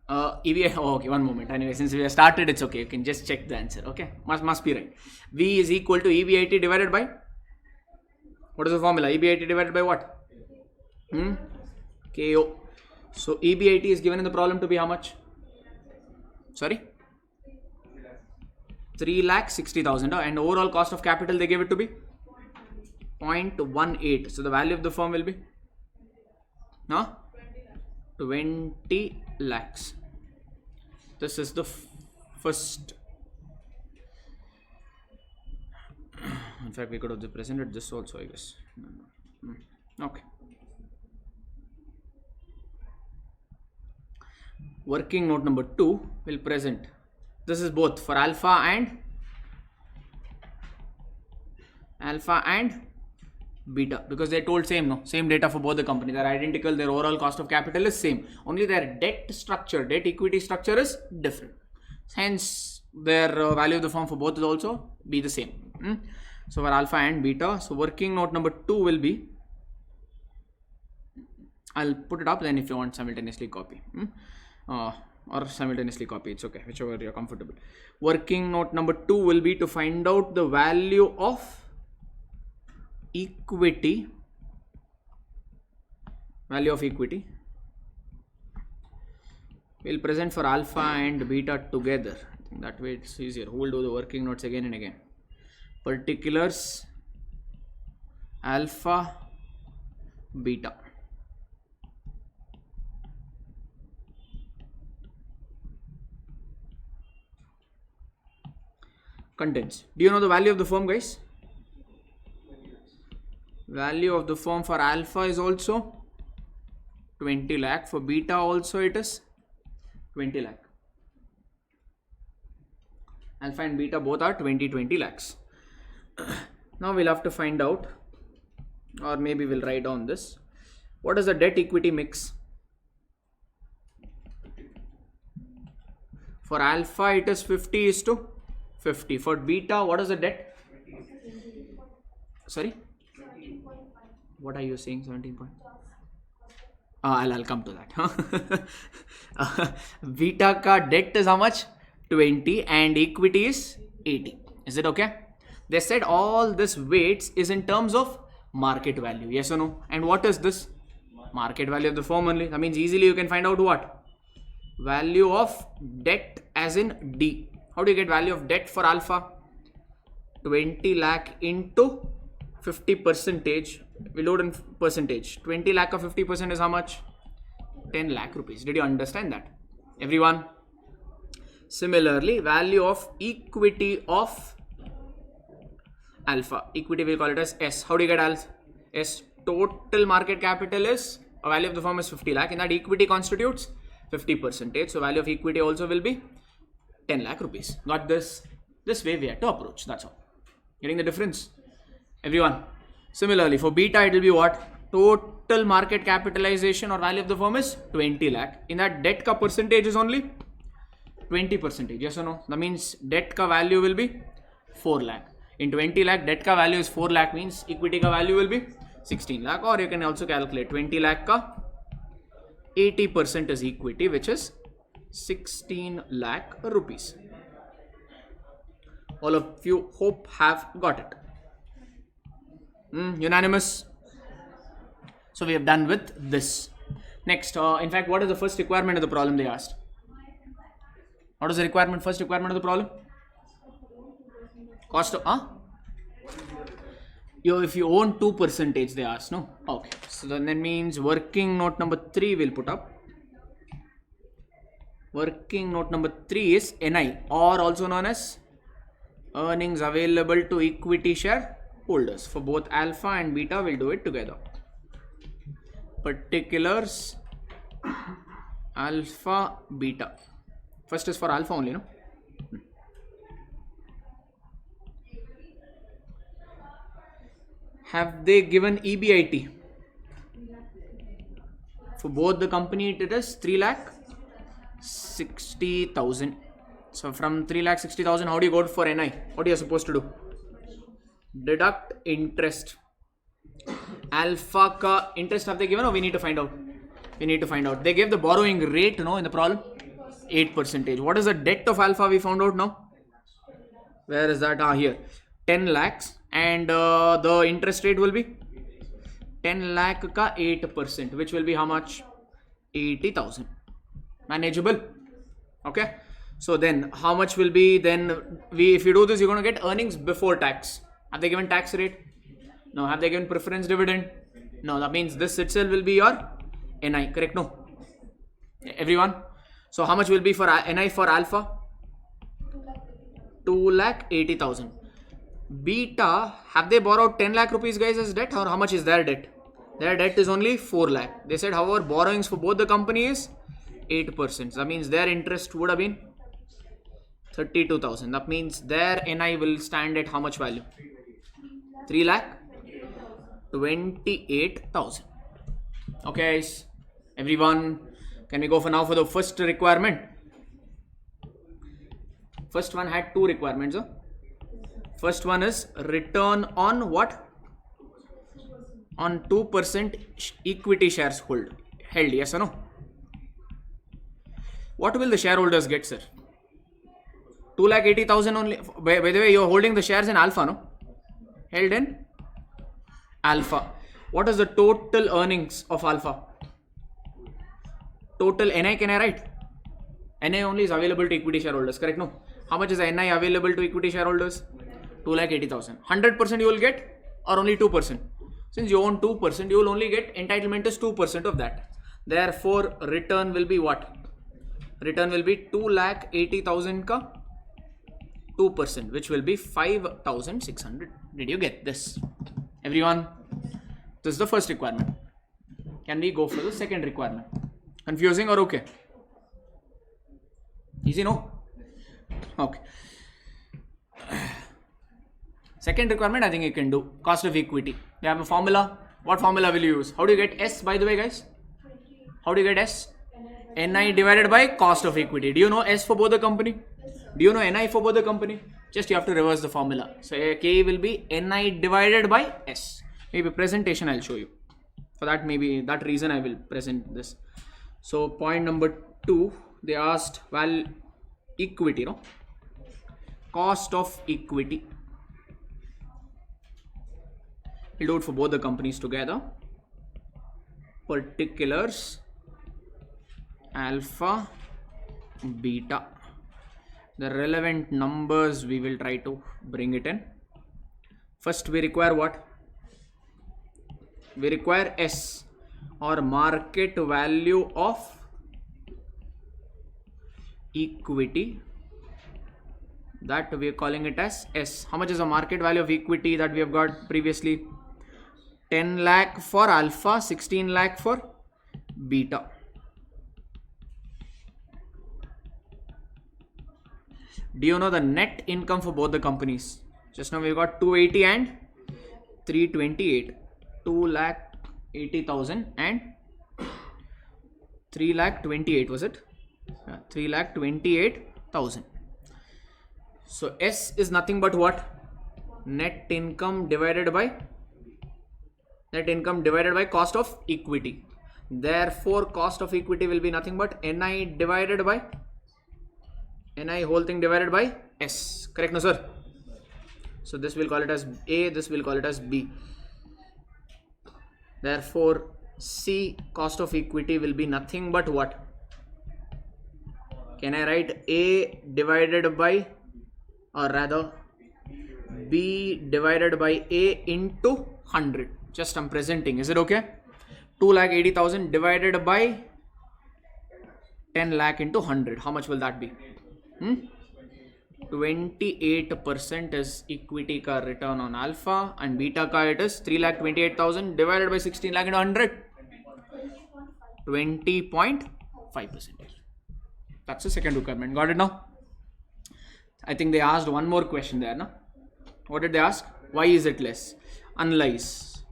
EBI. Oh, okay, one moment. Anyway, since we have started, it's okay. You can just check the answer. Okay, must be right. V is equal to EBIT divided by. What is the formula? EBIT divided by what? KO. So EBIT is given in the problem to be how much? Sorry? 3,60,000. And overall cost of capital they gave it to be 0.18. So the value of the firm will be 20 lakhs. This is the first. In fact, we could have presented this also, I guess. Okay. Working note number 2 will present. This is both for alpha and beta, because they told same data for both the companies. They're identical. Their overall cost of capital is same. Only their debt equity structure is different. Hence, their value of the firm for both will also be the same. So for alpha and beta. So working note number 2 will be. I'll put it up. Then if you want simultaneously copy. Or simultaneously copy, it's okay, whichever you're comfortable. Working note number 2 will be to find out the value of equity. We'll present for alpha and beta together. I think that way it's easier. Who will do the working notes again and again? Particulars alpha beta. Contents. Do you know the value of the firm, guys? Value of the firm for alpha is also 20 lakh. For beta also it is 20 lakh. Alpha and beta both are 20 lakhs. Now we'll have to find out, or maybe we'll write down this. What is the debt equity mix? For alpha it is 50:50. For beta, what is the debt? Sorry? What are you saying? 17 point? I'll come to that. Beta ka debt is how much? 20 and equity is 80. Is it okay? They said all this weights is in terms of market value. Yes or no? And what is this? Market value of the firm only. That means easily you can find out what? Value of debt as in D. How do you get value of debt for alpha? 20 lakh into 50%. We load in percentage. 20 lakh of 50% is how much? 10 lakh rupees. Did you understand that? Everyone? Similarly, value of equity of alpha. Equity we'll call it as S. How do you get alpha? S. Total market capital is, a value of the firm is 50 lakh. In that equity constitutes 50%. So value of equity also will be 10 lakh rupees. Got this? This way we have to approach. That's all. Getting the difference? Everyone. Similarly, for beta it will be what? Total market capitalization or value of the firm is 20 lakh. In that debt ka percentage is only 20%. Yes or no? That means debt ka value will be 4 lakh. In 20 lakh, debt ka value is 4 lakh, means equity ka value will be 16 lakh. Or you can also calculate 20 lakh ka 80% is equity, which is 16 lakh rupees. All of you hope have got it. Unanimous. So we have done with this. Next, in fact, what is the first requirement of the problem they asked? What is the requirement? First requirement of the problem? Cost of, if you own 2%, they ask, no? Okay. So then that means working note number 3 we'll put up. Working note number 3 is NI, or also known as earnings available to equity share holders. For both alpha and beta, we'll do it together. Particulars alpha beta. First is for alpha only, no? Have they given EBIT? For both the company it is 3,60,000. So from 3,60,000, how do you go for NI? What are you supposed to do? Deduct interest. Alpha ka interest have they given, or we need to find out? We need to find out. They gave the borrowing rate, no, in the problem? 8%. What is the debt of alpha we found out now? Where is that? Here. 10 lakhs. And the interest rate will be 10 lakh ka 8%, which will be how much? 80,000. Manageable. Okay. So then how much will be then if you do this, you're going to get earnings before tax. Have they given tax rate? No. Have they given preference dividend? No. That means this itself will be your NI. Correct? No. Everyone? So how much will be for NI for alpha? 2,80,000. Beta, have they borrowed 10 lakh rupees guys as debt, or how much is their debt? Their debt is only 4 lakh. They said, however, borrowings for both the companies 8%. That means their interest would have been 32,000. That means their NI will stand at how much value? 3,28,000. Okay, everyone, can we go for now for the first requirement? First one had 2 requirements. First one is return on what? On 2% equity shares held. Yes or no? What will the shareholders get, sir? 2,80,000 only. By the way, you're holding the shares in alpha, no? Held in alpha. What is the total earnings of alpha? Total NI, can I write? NI only is available to equity shareholders, correct? No. How much is the NI available to equity shareholders? 2,80,000. 100% you will get, or only 2%? Since you own 2%, you will only get entitlement is 2% of that. Therefore, return will be what? Return will be 2,80,000 ka 2%, which will be 5,600. Did you get this? Everyone, this is the first requirement. Can we go for the second requirement? Confusing or okay? Easy, no? Okay. Second requirement, I think you can do. Cost of equity. You have a formula. What formula will you use? How do you get S, by the way, guys? How do you get S? NI divided by cost of equity. Do you know S for both the company? Do you know NI for both the company? Just you have to reverse the formula. So K will be NI divided by S. Maybe presentation I'll show you. For that, maybe that reason I will present this. So point number 2, they asked equity, no? Cost of equity. We'll do it for both the companies together. Particulars alpha beta. The relevant numbers we will try to bring it in. First we require what? We require S, or market value of equity. That we are calling it as S. How much is the market value of equity that we have got previously? 10 lakh for alpha, 16 lakh for beta. Do you know the net income for both the companies? Just now we've got 280 and 328. 2,80,000 and 3,28, was it? 3,28,000. So S is nothing but what? Net income divided by cost of equity. Therefore, cost of equity will be nothing but NI divided by NI whole thing divided by S. Correct, no sir? So this will call it as A, this will call it as B. Therefore, C cost of equity will be nothing but what? Can I write A divided by, or rather B divided by A into 100? Just I'm presenting. Is it okay? 2,80,000 divided by 10 lakh into 100. How much will that be? 28% is equity ka return on alpha, and beta ka it is 3,28,000 divided by 16 lakh into 100. 20.5%. That's the second requirement. Got it now? I think they asked one more question there, no? What did they ask? Why is it less? Analyze.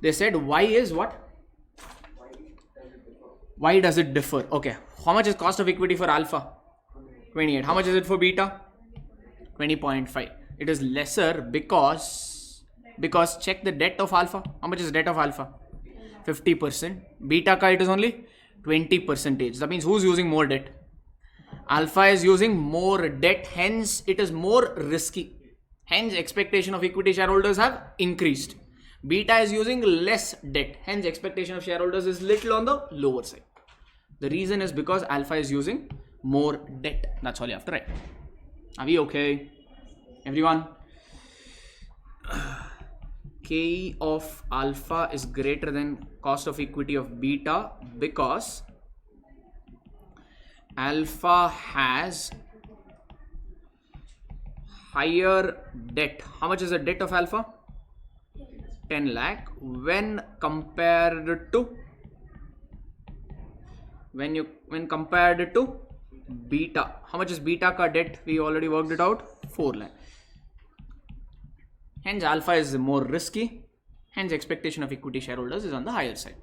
They said why is what? Why does it differ? Okay. How much is cost of equity for alpha? 28. How much is it for beta? 20.5. It is lesser because check the debt of alpha. How much is debt of alpha? 50%. Beta ka it is only 20%. That means who's using more debt? Alpha is using more debt, hence it is more risky. Hence expectation of equity shareholders have increased. Beta is using less debt, hence expectation of shareholders is little on the lower side. The reason is because alpha is using more debt. That's all you have to write. Are we okay? Everyone? K of alpha is greater than cost of equity of beta because alpha has higher debt. How much is the debt of alpha? 10 lakh when compared to beta. How much is beta ka debt? We already worked it out. 4 lakh. Hence alpha is more risky. Hence expectation of equity shareholders is on the higher side.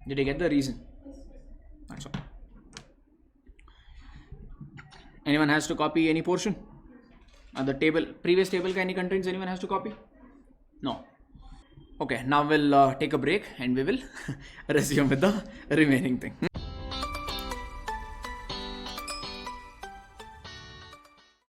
Did you get the reason? That's all. Anyone has to copy any portion? The table, previous table ka any contents anyone has to copy? No. Okay, now we'll take a break and we will resume with the remaining thing.